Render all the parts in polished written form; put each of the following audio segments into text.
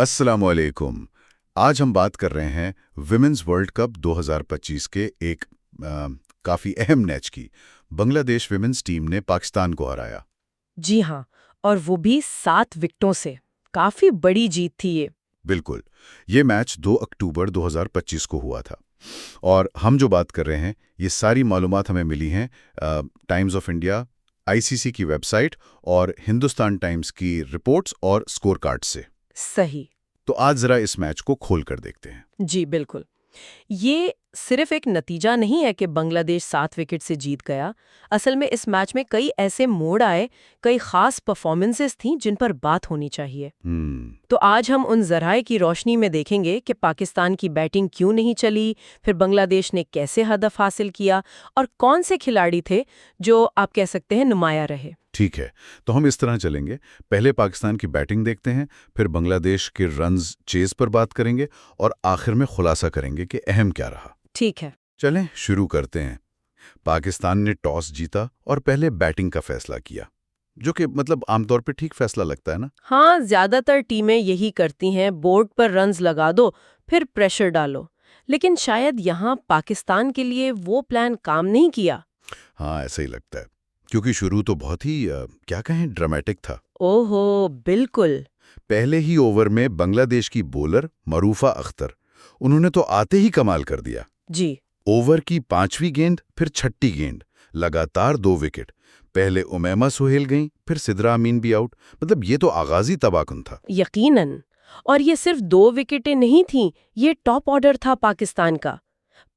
अस्सलामुअलैकुम। आज हम बात कर रहे हैं विमेंस वर्ल्ड कप 2025 के एक काफ़ी अहम मैच की। बांग्लादेश विमेंस टीम ने पाकिस्तान को हराया। जी हाँ। और वो भी 7 विकेटों से। काफी बड़ी जीत थी ये। बिल्कुल। ये मैच 2 अक्टूबर 2025 को हुआ था। और हम जो बात कर रहे हैं, ये सारी मालूमात हमें मिली हैं टाइम्स ऑफ इंडिया, आईसीसी की वेबसाइट और हिंदुस्तान टाइम्स की रिपोर्ट्स और स्कोर कार्ड से। सही। तो आज ज़रा इस मैच को खोल कर देखते हैं। जी बिल्कुल। ये सिर्फ एक नतीजा नहीं है कि बांग्लादेश 7 विकेट से जीत गया। असल में इस मैच में कई ऐसे मोड़ आए, कई खास परफॉर्मेंसेस थीं जिन पर बात होनी चाहिए। तो आज हम उन जराए की रोशनी में देखेंगे कि पाकिस्तान की बैटिंग क्यों नहीं चली, फिर बांग्लादेश ने कैसे हदफ हासिल किया और कौन से खिलाड़ी थे जो आप कह सकते हैं नुमाया रहे। ठीक है, तो हम इस तरह चलेंगे। पहले पाकिस्तान की बैटिंग देखते हैं, फिर बांग्लादेश के रन्स चेज पर बात करेंगे और आखिर में खुलासा करेंगे कि अहम क्या रहा। ठीक है। चलें शुरू करते हैं। पाकिस्तान ने टॉस जीता और पहले बैटिंग का फैसला किया, जो कि मतलब आमतौर पे ठीक फैसला लगता है ना। हाँ, ज्यादातर टीमें यही करती हैं, बोर्ड पर रन्स लगा दो, फिर प्रेशर डालो। लेकिन शायद यहाँ पाकिस्तान के लिए वो प्लान काम नहीं किया। हाँ, ऐसा ही लगता है, क्योंकि शुरू तो बहुत ही क्या कहें, ड्रामेटिक था। ओहो, बिल्कुल। पहले ही ओवर में बांग्लादेश की बॉलर मरूफा अख्तर, उन्होंने तो आते ही कमाल कर दिया। जी। ओवर की 5वीं गेंद, फिर 6ठी गेंद, लगातार 2 विकेट। पहले उमैमा सुहेल गईं, फिर सिद्रा अमीन भी आउट। मतलब ये तो आगाजी तबाहकुन था। यकीनन। और ये सिर्फ 2 विकेटें नहीं थीं, ये टॉप ऑर्डर था पाकिस्तान का।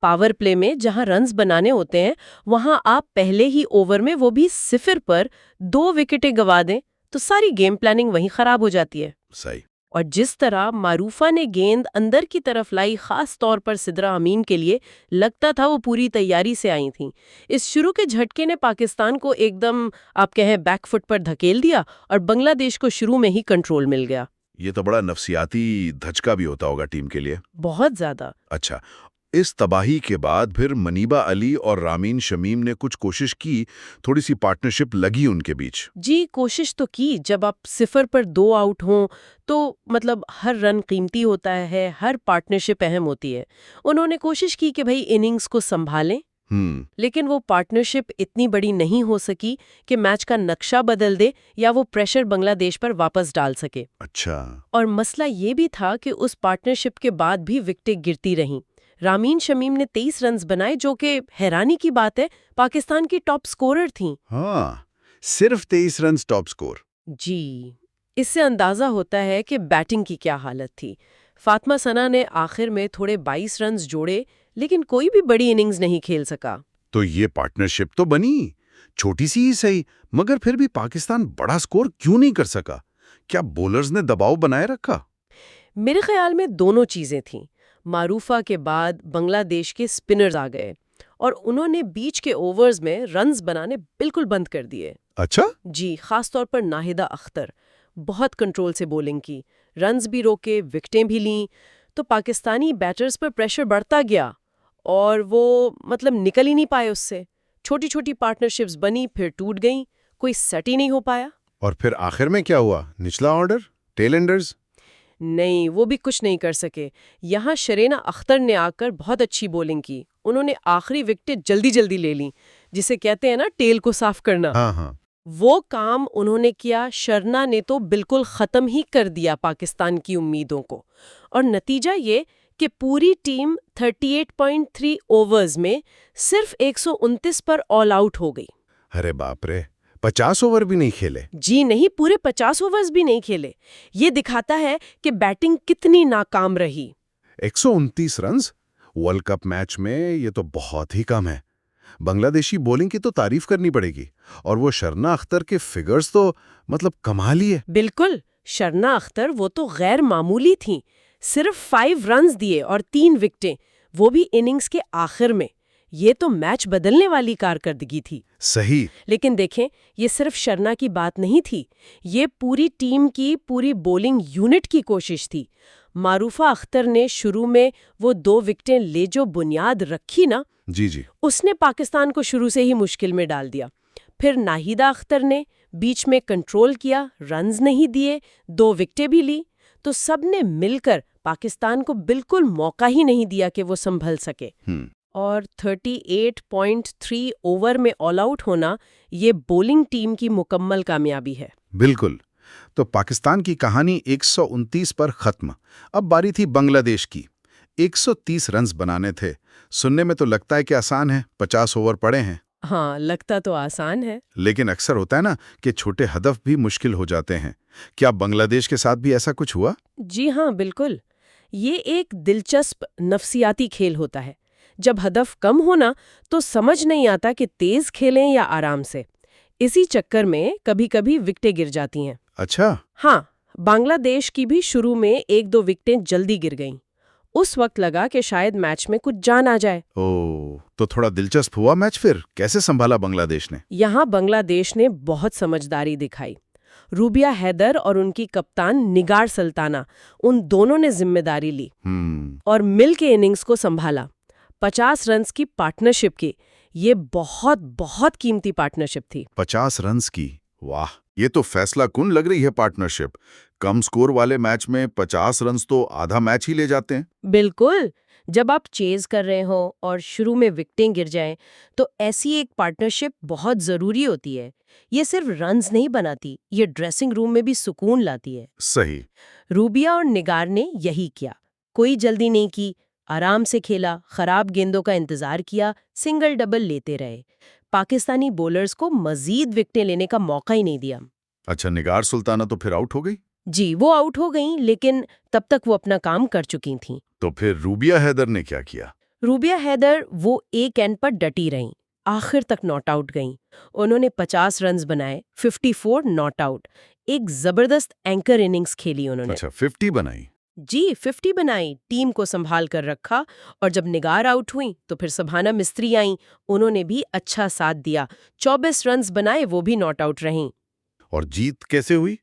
पावर प्ले में जहां रन्स बनाने होते हैं, वहां आप पहले ही ओवर में, वो भी 0 पर 2 विकेटें गंवा दें तो सारी गेम प्लानिंग वहीं खराब हो जाती है। सही। और जिस तरह मारूफा ने गेंद अंदर की तरफ लाई, खास तौर पर सिद्रा अमीन के लिए, लगता था वो पूरी तैयारी से आई थीं। इस शुरू के झटके ने पाकिस्तान को एकदम, आप कहें, बैकफुट पर धकेल दिया और बांग्लादेश को शुरू में ही कंट्रोल मिल गया। ये तो बड़ा नफसियाती धचका भी होता होगा टीम के लिए। बहुत ज्यादा। अच्छा, इस तबाही के बाद फिर मनीबा अली और रामीन शमीम ने कुछ कोशिश की, थोड़ी सी पार्टनरशिप लगी उनके बीच। जी, कोशिश तो की। जब आप 0 पर 2 आउट हों तो मतलब हर रन कीमती होता है, हर पार्टनरशिप अहम होती है। उन्होंने कोशिश की कि भाई इनिंग्स को संभालें, लेकिन वो पार्टनरशिप इतनी बड़ी नहीं हो सकी कि मैच का नक्शा बदल दे या वो प्रेशर बांग्लादेश पर वापस डाल सके। अच्छा। और मसला ये भी था कि उस पार्टनरशिप के बाद भी विकेटें गिरती रहीं। रामीन शमीम ने 23 रन बनाए, जो कि हैरानी की बात है, पाकिस्तान की टॉप स्कोरर थीं। हाँ, सिर्फ 23 रन टॉप स्कोर। जी, इससे अंदाजा होता है कि बैटिंग की क्या हालत थी। फातिमा सना ने आखिर में थोड़े 22 रन जोड़े, लेकिन कोई भी बड़ी इनिंग्स नहीं खेल सका। तो ये पार्टनरशिप तो बनी, छोटी सी ही सही, मगर फिर भी पाकिस्तान बड़ा स्कोर क्यों नहीं कर सका? क्या बॉलर्स ने दबाव बनाए रखा? मेरे ख्याल में दोनों चीजें थीं। मारूफा के बाद बांग्लादेश के स्पिनर्स आ गए और उन्होंने बीच के ओवर्स में रन्स बनाने बिल्कुल बंद कर दिए। अच्छा। जी, खास तौर पर नाहिदा अख्तर बहुत कंट्रोल से बॉलिंग की, रन्स भी रोके, विकेटें भी लीं। तो पाकिस्तानी बैटर्स पर प्रेशर बढ़ता गया और वो मतलब निकल ही नहीं पाए उससे। छोटी छोटी पार्टनरशिप्स बनी, फिर टूट गईं, कोई सेट ही नहीं हो पाया। और फिर आखिर में क्या हुआ? निचला ऑर्डर, टेल एंडर्स? नहीं, वो भी कुछ नहीं कर सके। यहाँ शरीना अख्तर ने आकर बहुत अच्छी बॉलिंग की। उन्होंने आखिरी विकेटें जल्दी जल्दी ले लीं, जिसे कहते हैं ना टेल को साफ करना। हाँ हाँ। वो काम उन्होंने किया। शरना ने तो बिल्कुल खत्म ही कर दिया पाकिस्तान की उम्मीदों को। और नतीजा ये कि पूरी टीम 38.3 ओवर्स में सिर्फ 129 पर ऑल आउट हो गई। अरे बाप रे, 50 ओवर भी नहीं खेले? जी नहीं, पूरे 50 ओवर्स भी नहीं खेले। ये दिखाता है कि बैटिंग कितनी नाकाम रही। 129 रन्स वर्ल्ड कप मैच में, ये तो बहुत ही कम है। बांग्लादेशी बॉलिंग की तो तारीफ करनी पड़ेगी। और वो शरना अख्तर के फिगर्स तो मतलब कमाल ही है। बिल्कुल, शरना अख्तर वो तो गैर मामूली थीं। सिर्फ 5 रन्स दिए और 3 विकेटें, वो भी इनिंग्स के आखिर में। ये तो मैच बदलने वाली कारकर्दगी थी। सही। लेकिन देखें, ये सिर्फ शरना की बात नहीं थी, ये पूरी टीम की, पूरी बॉलिंग यूनिट की कोशिश थी। मारूफा अख्तर ने शुरू में वो 2 विकेटें ले जो बुनियाद रखी ना, जी जी। उसने पाकिस्तान को शुरू से ही मुश्किल में डाल दिया। फिर नाहिदा अख्तर ने बीच में कंट्रोल किया, रन्स नहीं दिए, 2 विकेटें भी ली। तो सबने मिलकर पाकिस्तान को बिल्कुल मौका ही नहीं दिया कि वो संभल सके। और 38.3 ओवर में ऑल आउट होना ये बॉलिंग टीम की मुकम्मल कामयाबी है। बिल्कुल। तो पाकिस्तान की कहानी 129 पर खत्म। अब बारी थी बांग्लादेश की। 130 रन्स बनाने थे। सुनने में तो लगता है कि आसान है, 50 ओवर पड़े हैं। हाँ, लगता तो आसान है। लेकिन अक्सर होता है ना कि छोटे हदफ भी मुश्किल हो जाते हैं। क्या बांग्लादेश के साथ भी ऐसा कुछ हुआ? जी हाँ, बिल्कुल। ये एक दिलचस्प नफसियाती खेल होता है। जब हदफ कम होना तो समझ नहीं आता कि तेज खेलें या आराम से। इसी चक्कर में कभी-कभी विकेटें गिर जाती हैं। अच्छा। हाँ, बांग्लादेश की भी शुरू में 1-2 विकेटें जल्दी गिर गईं। उस वक्त लगा कि शायद मैच में कुछ जान आ जाए। ओह, तो थोड़ा दिलचस्प हुआ मैच फिर? कैसे संभाला बांग्लादेश ने? यहाँ बांग्लादेश ने बहुत समझदारी दिखाई। रूबिया हैदर और उनकी कप्तान निगार सुल्ताना, उन दोनों ने जिम्मेदारी ली और मिल के इनिंग्स को संभाला। 50 रन्स की पार्टनरशिप की। ये बहुत बहुत कीमती पार्टनरशिप थी। 50 रन्स की, वाह! ये तो फैसला कुन लग रही है पार्टनरशिप। कम स्कोर वाले मैच में 50 रन्स तो आधा मैच ही ले जाते हैं। बिल्कुल। जब आप चेज कर रहे हो और शुरू में विकेटें गिर जाएं, तो ऐसी एक पार्टनरशिप बहुत जरूरी होती है। ये सिर्फ रन्स नहीं बनाती, ये ड्रेसिंग रूम में भी सुकून लाती है। सही। रूबिया और निगार ने यही किया। कोई जल्दी नहीं की, आराम से खेला, खराब गेंदों का इंतजार किया, सिंगल डबल लेते रहे। पाकिस्तानी बॉलर्स को मजीद विकेटें लेने का मौका ही नहीं दिया। अच्छा, निगार सुल्ताना तो फिर आउट हो गई? जी, वो आउट हो गईं, लेकिन तब तक वो अपना काम कर चुकी थीं। तो फिर रूबिया हैदर ने क्या किया? रूबिया हैदर वो एक एंड पर डटी रहीं, आखिर तक नॉट आउट गईं। उन्होंने 50 रन्स बनाए, 54 नॉट आउट। एक जबरदस्त एंकर इनिंग्स खेली उन्होंने। अच्छा, 50 बनाई? जी, 50 बनाई, टीम को संभाल कर रखा। और जब निगार आउट हुई तो फिर सभाना मिस्त्री आईं, उन्होंने भी अच्छा साथ दिया। 24 रन्स बनाए, वो भी नॉट आउट रहीं। और जीत कैसे हुई?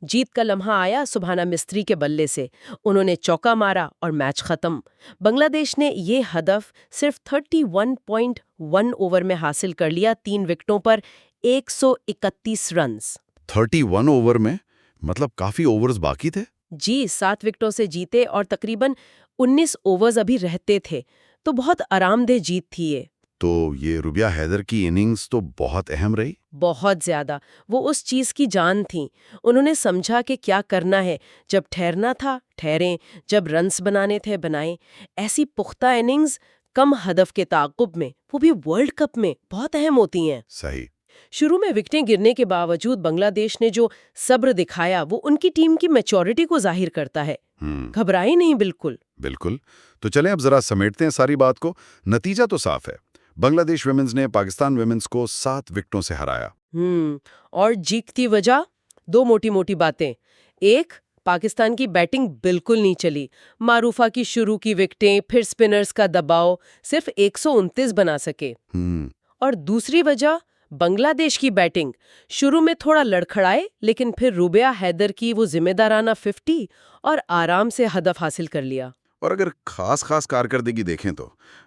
जीत का लम्हा आया सुभाना मिस्त्री के बल्ले से। उन्होंने चौका मारा और मैच खत्म। बांग्लादेश ने ये हदफ सिर्फ 31.1 ओवर में हासिल कर लिया, 3 विकेटों पर 131 रन्स। 31 ओवर में? मतलब काफी ओवर्स बाकी थे? जी, 7 विकेटों से जीते और तकरीबन 19 ओवर्स अभी रहते थे, तो बहुत आरामदेह जीत थी ये। तो ये रूबिया हैदर की इनिंग्स तो बहुत अहम रही। बहुत ज्यादा। वो उस चीज की जान थी। उन्होंने समझा कि क्या करना है। जब ठहरना था ठहरें, जब रन्स बनाने थे बनाएं। ऐसी पुख्ता इनिंग्स कम हदफ के ताक़ुब में, वो भी वर्ल्ड कप में, बहुत अहम होती हैं। सही। शुरू में विकेटें गिरने के बावजूद बांग्लादेश ने जो सब्र दिखाया, वो उनकी टीम की मैच्योरिटी को जाहिर करता है। घबराई नहीं बिल्कुल। बिल्कुल। तो चलें अब जरा समेटते हैं सारी बात को। नतीजा तो साफ है, बांग्लादेश विमेंस ने पाकिस्तान विमेंस को 7 विकेटों से हराया। और जीत की वजह? 2 मोटी-मोटी बातें। एक, पाकिस्तान की बैटिंग बिल्कुल नहीं चली। मारूफा की शुरू की विकेटें, फिर स्पिनर्स का दबाव, सिर्फ 129 बना सके। और दूसरी वजह, बांग्लादेश की बैटिंग। शुरू में थोड़ा लड़खड़ाए, लेकिन फिर रूबिया हैदर की वो जिम्मेदाराना 50 और आराम से हदफ हासिल कर लिया। और अगर खास कारकर्दगी देखें तो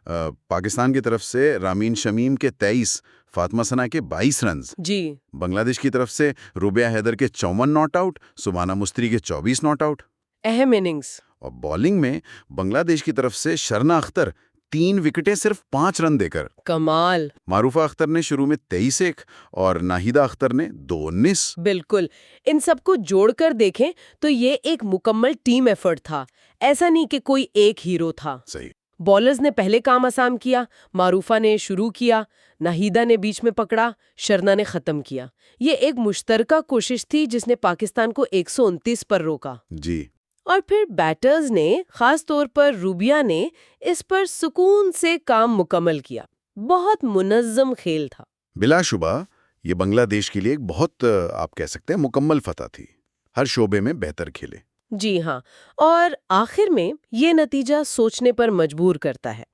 पाकिस्तान की तरफ से रामीन शमीम के 23, फातिमा सना के 22 रन्स। जी। बांग्लादेश की तरफ से रूबिया हैदर के 54 नॉट आउट, सुभाना मुस्त्री के 24 नॉट आउट। अहम इनिंग्स। और बॉलिंग में बांग्लादेश की तरफ से शरना अख्तर 3 विकेटें सिर्फ 5 रन देकर। कमाल। मारूफा अख्तर ने शुरू में 23 और नाहिदा अख्तर ने 2-19। बिल्कुल। इन सबको जोड़कर देखें तो ये एक मुकम्मल टीम एफर्ट था। ऐसा नहीं कि कोई एक हीरो था। सही। बॉलर्स ने पहले काम आसान किया, मारूफा ने शुरू किया, नाहिदा ने बीच में पकड़ा, शरना ने खत्म किया। ये एक मुश्तरका कोशिश थी जिसने पाकिस्तान को 129 पर रोका। जी। और फिर बैटर्स ने, खास तौर पर रूबिया ने, इस पर सुकून से काम मुकम्मल किया। बहुत मुनज़्ज़म खेल था। बिलाशुबा ये बांग्लादेश के लिए एक बहुत आप कह सकते हैं मुकम्मल फतह थी। हर शोबे में बेहतर खेले। जी हाँ, और आखिर में ये नतीजा सोचने पर मजबूर करता है।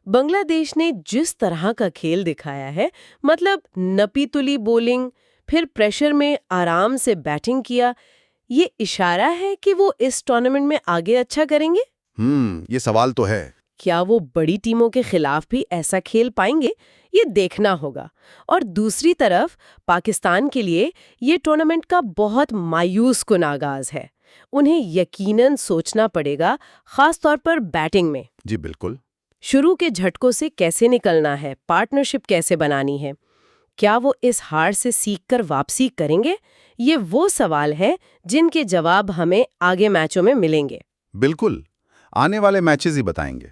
बांग्लादेश ने जिस तरह का खेल दिखाया है, मतलब नपी तुली बॉलिंग, फिर प्रेशर में आराम से बैटिंग किया, ये इशारा है कि वो इस टूर्नामेंट में आगे अच्छा करेंगे। ये सवाल तो है। क्या वो बड़ी टीमों के खिलाफ भी ऐसा खेल पाएंगे, ये देखना होगा। और दूसरी तरफ पाकिस्तान के लिए ये टूर्नामेंट का बहुत मायूस कुन आगाज है। उन्हें यकीनन सोचना पड़ेगा, खास तौर पर बैटिंग में। जी बिल्कुल। शुरू के झटकों से कैसे निकलना है, पार्टनरशिप कैसे बनानी है, क्या वो इस हार से सीखकर वापसी करेंगे? ये वो सवाल हैं जिनके जवाब हमें आगे मैचों में मिलेंगे। बिल्कुल, आने वाले मैचेस ही बताएंगे।